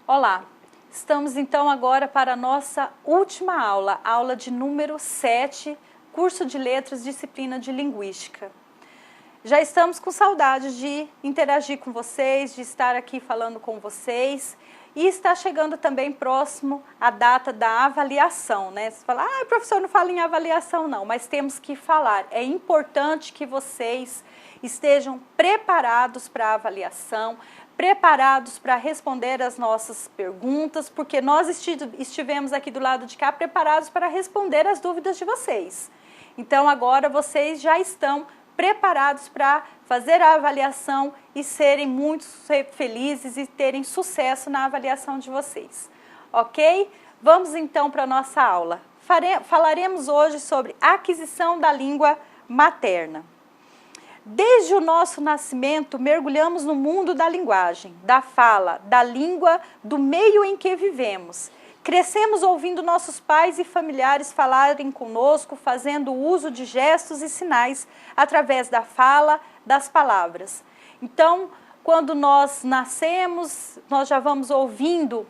Olá, estamos então agora para a nossa última aula, aula de número 7, curso de letras, disciplina de linguística. Já estamos com saudade de interagir com vocês, de estar aqui falando com vocês e está chegando também próximo a data da avaliação, né? Você fala, professor, não fala em avaliação não, mas temos que falar. É importante que vocês estejam preparados para a avaliação, preparados para responder as nossas perguntas, porque nós estivemos aqui do lado de cá preparados para responder as dúvidas de vocês. Então agora vocês já estão preparados para fazer a avaliação e serem muito felizes e terem sucesso na avaliação de vocês. Ok? Vamos então para a nossa aula. Falaremos hoje sobre aquisição da língua materna. Desde o nosso nascimento, mergulhamos no mundo da linguagem, da fala, da língua, do meio em que vivemos. Crescemos ouvindo nossos pais e familiares falarem conosco, fazendo uso de gestos e sinais através da fala, das palavras. Então, quando nós nascemos, nós já vamos ouvindo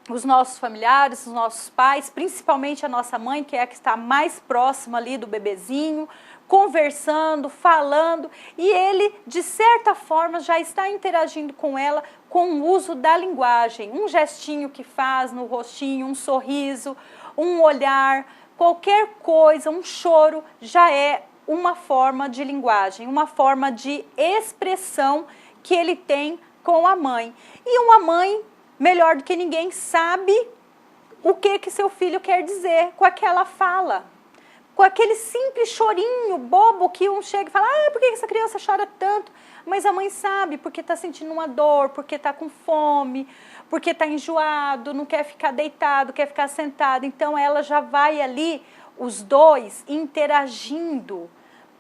os nossos familiares, os nossos pais, principalmente a nossa mãe, que é a que está mais próxima ali do bebezinho, conversando, falando, e ele, de certa forma, já está interagindo com ela com o uso da linguagem. Um gestinho que faz no rostinho, um sorriso, um olhar, qualquer coisa, um choro, já é uma forma de linguagem, uma forma de expressão que ele tem com a mãe. E uma mãe, melhor do que ninguém, sabe o que seu filho quer dizer com aquela fala. Com aquele simples chorinho bobo que um chega e fala, por que essa criança chora tanto? Mas a mãe sabe, porque está sentindo uma dor, porque está com fome, porque está enjoado, não quer ficar deitado, quer ficar sentado. Então ela já vai ali, os dois, interagindo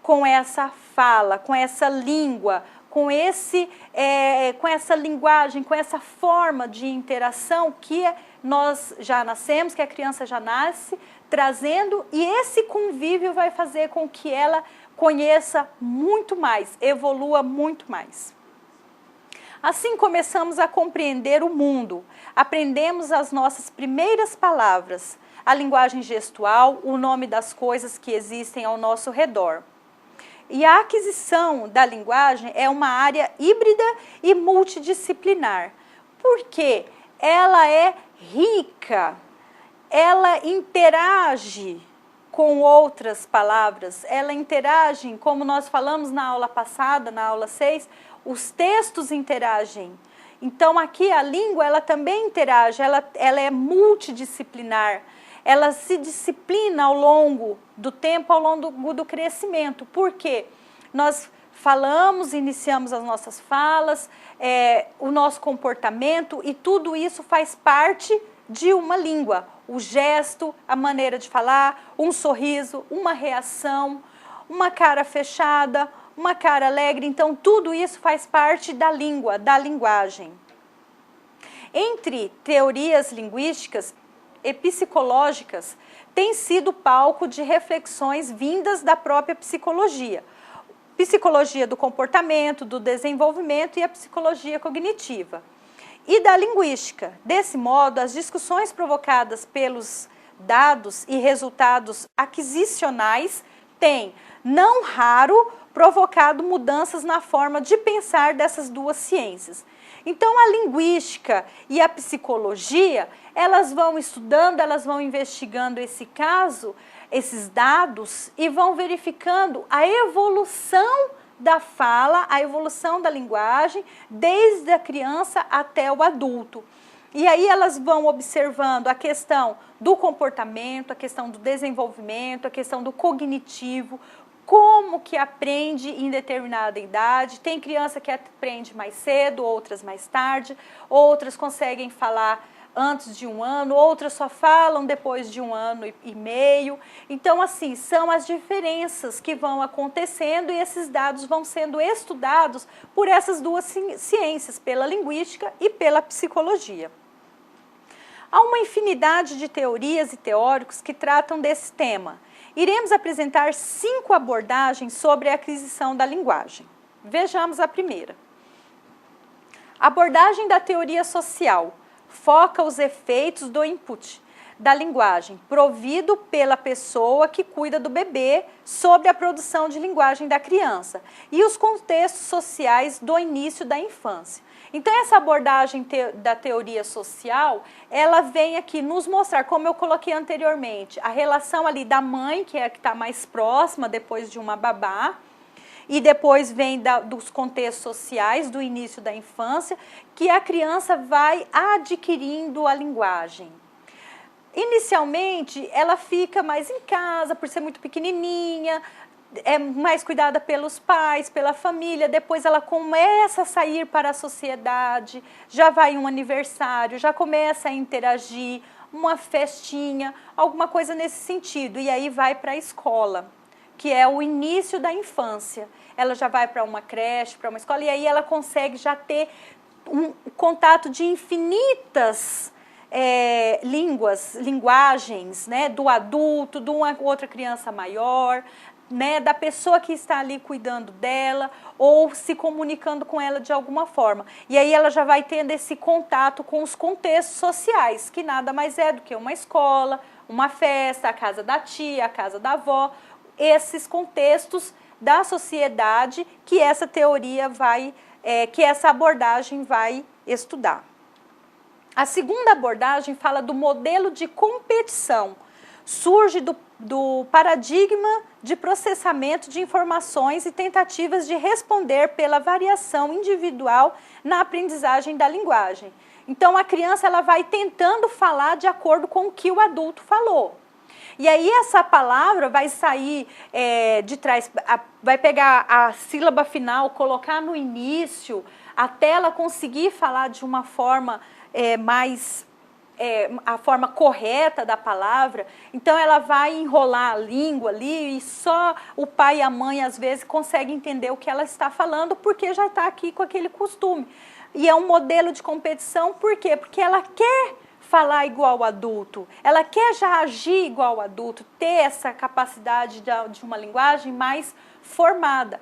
com essa fala, com essa língua, com essa linguagem, com essa forma de interação que nós já nascemos, que a criança já nasce, trazendo, e esse convívio vai fazer com que ela conheça muito mais, evolua muito mais. Assim começamos a compreender o mundo, aprendemos as nossas primeiras palavras, a linguagem gestual, o nome das coisas que existem ao nosso redor. E a aquisição da linguagem é uma área híbrida e multidisciplinar, porque ela é rica, ela interage com outras palavras, ela interage, como nós falamos na aula passada, na aula 6, os textos interagem. Então aqui a língua, ela também interage, ela é multidisciplinar, ela se disciplina ao longo do tempo, ao longo do crescimento. Por quê? Nós falamos, iniciamos as nossas falas, o nosso comportamento, e tudo isso faz parte de uma língua. O gesto, a maneira de falar, um sorriso, uma reação, uma cara fechada, uma cara alegre. Então, tudo isso faz parte da língua, da linguagem. Entre teorias linguísticas e psicológicas, tem sido palco de reflexões vindas da própria psicologia. Psicologia do comportamento, do desenvolvimento e a psicologia cognitiva. E da linguística. Desse modo, as discussões provocadas pelos dados e resultados aquisicionais têm, não raro, provocado mudanças na forma de pensar dessas duas ciências. Então, a linguística e a psicologia, elas vão estudando, elas vão investigando esse caso, esses dados, e vão verificando a evolução da fala, a evolução da linguagem, desde a criança até o adulto. E aí elas vão observando a questão do comportamento, a questão do desenvolvimento, a questão do cognitivo, como que aprende em determinada idade. Tem criança que aprende mais cedo, outras mais tarde, outras conseguem falar antes de 1 ano, outras só falam depois de 1 ano e meio. Então, assim, são as diferenças que vão acontecendo e esses dados vão sendo estudados por essas duas ciências, pela linguística e pela psicologia. Há uma infinidade de teorias e teóricos que tratam desse tema. Iremos apresentar 5 abordagens sobre a aquisição da linguagem. Vejamos a primeira. Abordagem da teoria social. foca os efeitos do input da linguagem, provido pela pessoa que cuida do bebê sobre a produção de linguagem da criança e os contextos sociais do início da infância. Então, essa abordagem da teoria social, ela vem aqui nos mostrar, como eu coloquei anteriormente, a relação ali da mãe, que é a que está mais próxima depois de uma babá, e depois vem dos contextos sociais do início da infância, que a criança vai adquirindo a linguagem. Inicialmente, ela fica mais em casa, por ser muito pequenininha, é mais cuidada pelos pais, pela família, depois ela começa a sair para a sociedade, já vai um aniversário, já começa a interagir, uma festinha, alguma coisa nesse sentido, e aí vai para a escola, que é o início da infância. Ela já vai para uma creche, para uma escola, e aí ela consegue já ter um contato de infinitas linguagens, né, do adulto, de uma outra criança maior, né, da pessoa que está ali cuidando dela ou se comunicando com ela de alguma forma. E aí ela já vai tendo esse contato com os contextos sociais, que nada mais é do que uma escola, uma festa, a casa da tia, a casa da avó, esses contextos da sociedade que essa teoria vai, que essa abordagem vai estudar. A segunda abordagem fala do modelo de competição. Surge do paradigma de processamento de informações e tentativas de responder pela variação individual na aprendizagem da linguagem. Então, a criança ela vai tentando falar de acordo com o que o adulto falou. E aí essa palavra vai sair de trás, vai pegar a sílaba final, colocar no início, até ela conseguir falar de uma forma a forma correta da palavra. Então ela vai enrolar a língua ali e só o pai e a mãe às vezes conseguem entender o que ela está falando porque já está aqui com aquele costume. E é um modelo de competição, por quê? Porque ela quer falar igual ao adulto, ela quer já agir igual ao adulto, ter essa capacidade de uma linguagem mais formada.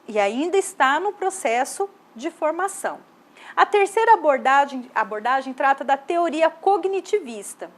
E ainda está no processo de formação. A terceira abordagem trata da teoria cognitivista,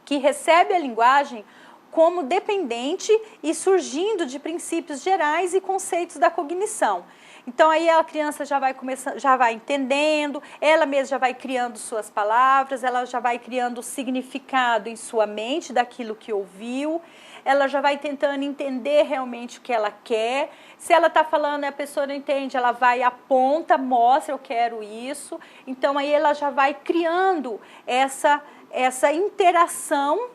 que recebe a linguagem como dependente e surgindo de princípios gerais e conceitos da cognição. Então aí a criança já vai entendendo, ela mesma já vai criando suas palavras, ela já vai criando o significado em sua mente daquilo que ouviu, ela já vai tentando entender realmente o que ela quer. Se ela está falando e a pessoa não entende, ela vai, aponta, mostra, eu quero isso. Então aí ela já vai criando essa interação,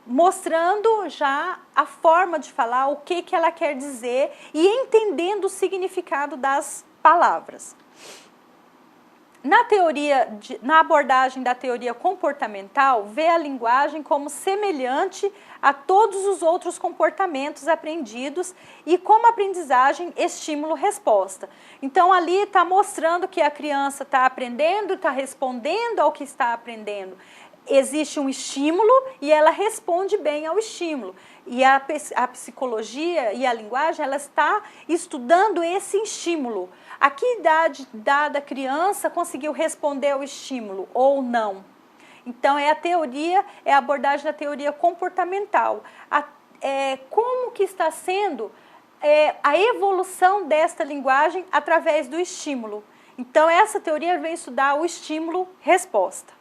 mostrando já a forma de falar, o que ela quer dizer e entendendo o significado das palavras. Na abordagem da teoria comportamental, vê a linguagem como semelhante a todos os outros comportamentos aprendidos e como aprendizagem, estímulo-resposta. Então, ali está mostrando que a criança está aprendendo, está respondendo ao que está aprendendo. Existe um estímulo e ela responde bem ao estímulo. E a psicologia e a linguagem, ela está estudando esse estímulo. A que idade dada a criança conseguiu responder ao estímulo ou não? Então, é a abordagem da teoria comportamental. Como que está sendo a evolução desta linguagem através do estímulo. Então, essa teoria vem estudar o estímulo-resposta.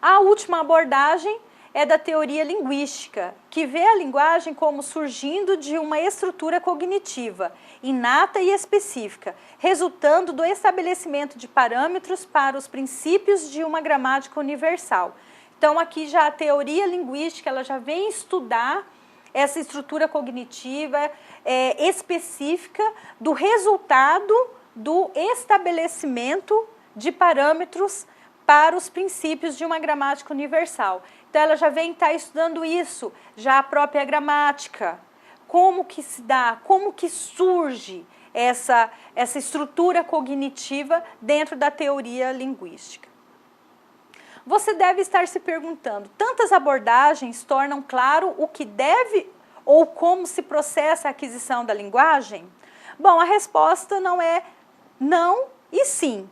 A última abordagem é da teoria linguística, que vê a linguagem como surgindo de uma estrutura cognitiva, inata e específica, resultando do estabelecimento de parâmetros para os princípios de uma gramática universal. Então, aqui já a teoria linguística, ela já vem estudar essa estrutura cognitiva específica do resultado do estabelecimento de parâmetros para os princípios de uma gramática universal. Então, ela já vem estar estudando isso, já a própria gramática, como que se dá, como que surge essa estrutura cognitiva dentro da teoria linguística. Você deve estar se perguntando, tantas abordagens tornam claro o que deve ou como se processa a aquisição da linguagem? Bom, a resposta não é não e sim.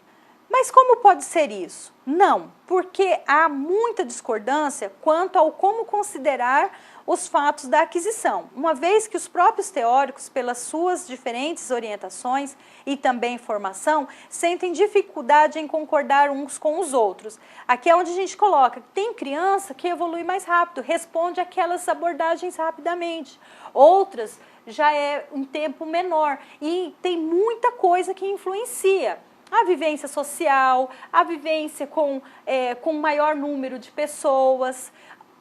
Mas como pode ser isso? Não, porque há muita discordância quanto ao como considerar os fatos da aquisição, uma vez que os próprios teóricos, pelas suas diferentes orientações e também formação, sentem dificuldade em concordar uns com os outros. Aqui é onde a gente coloca que tem criança que evolui mais rápido, responde aquelas abordagens rapidamente, outras já é um tempo menor e tem muita coisa que influencia. A vivência social, a vivência com maior número de pessoas,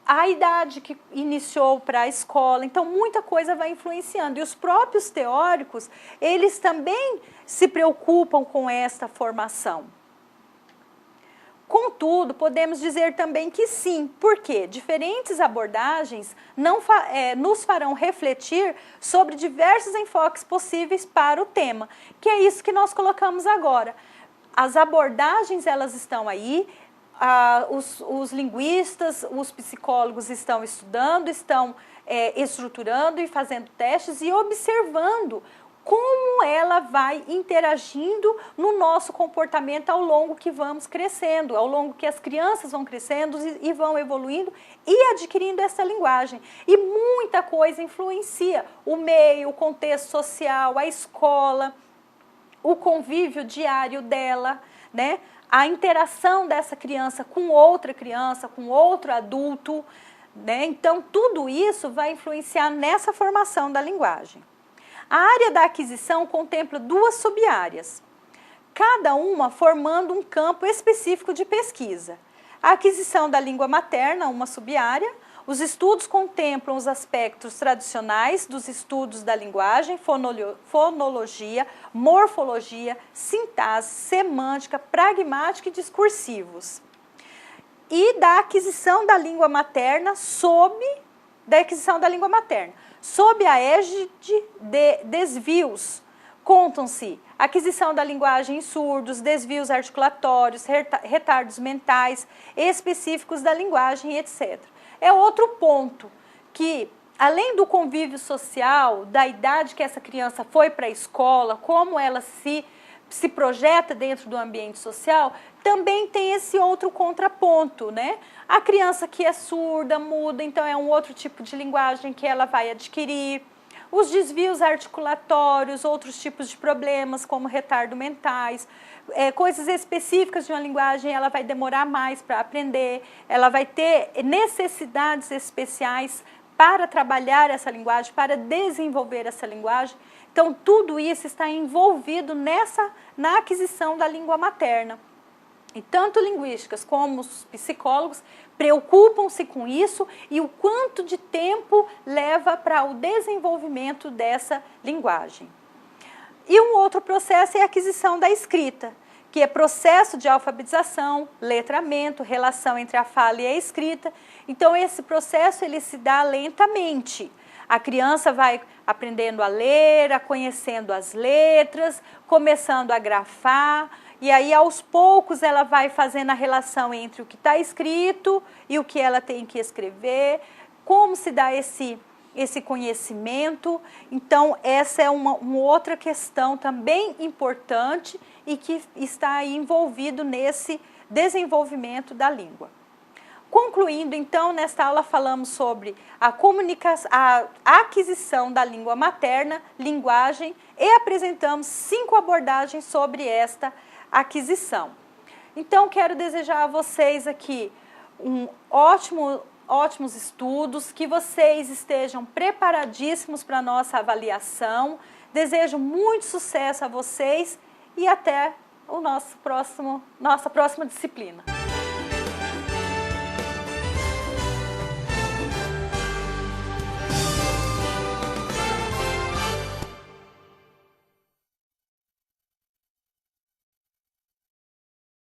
a idade que iniciou para a escola, então muita coisa vai influenciando. E os próprios teóricos, eles também se preocupam com esta formação. Contudo, podemos dizer também que sim, porque diferentes abordagens nos farão refletir sobre diversos enfoques possíveis para o tema, que é isso que nós colocamos agora. As abordagens, elas estão aí, os linguistas, os psicólogos estão estudando, estão estruturando e fazendo testes e observando como ela vai interagindo no nosso comportamento ao longo que vamos crescendo, ao longo que as crianças vão crescendo e vão evoluindo e adquirindo essa linguagem. E muita coisa influencia o meio, o contexto social, a escola, o convívio diário dela, né? A interação dessa criança com outra criança, com outro adulto, né? Então, tudo isso vai influenciar nessa formação da linguagem. A área da aquisição contempla duas sub-áreas, cada uma formando um campo específico de pesquisa. A aquisição da língua materna, uma sub-área. Os estudos contemplam os aspectos tradicionais dos estudos da linguagem, fonologia, morfologia, sintaxe, semântica, pragmática e discursivos. E da aquisição da língua materna sob a égide de desvios. Contam-se aquisição da linguagem em surdos, desvios articulatórios, retardos mentais específicos da linguagem, etc. É outro ponto que, além do convívio social, da idade que essa criança foi para a escola, como ela se projeta dentro do ambiente social, também tem esse outro contraponto, né? A criança que é surda, muda, então é um outro tipo de linguagem que ela vai adquirir. Os desvios articulatórios, outros tipos de problemas, como retardo mentais, coisas específicas de uma linguagem, ela vai demorar mais para aprender, ela vai ter necessidades especiais para trabalhar essa linguagem, para desenvolver essa linguagem. Então, tudo isso está envolvido na aquisição da língua materna. E tanto linguísticas como os psicólogos preocupam-se com isso e o quanto de tempo leva para o desenvolvimento dessa linguagem. E um outro processo é a aquisição da escrita, que é processo de alfabetização, letramento, relação entre a fala e a escrita. Então, esse processo ele se dá lentamente. A criança vai aprendendo a ler, conhecendo as letras, começando a grafar, e aí aos poucos ela vai fazendo a relação entre o que está escrito e o que ela tem que escrever, como se dá esse conhecimento. Então, essa é uma outra questão também importante e que está aí envolvido nesse desenvolvimento da língua. Concluindo, então, nesta aula falamos sobre a aquisição da língua materna, linguagem, e apresentamos 5 abordagens sobre esta aquisição. Então, quero desejar a vocês aqui ótimos estudos, que vocês estejam preparadíssimos para a nossa avaliação. Desejo muito sucesso a vocês e até nossa próxima disciplina.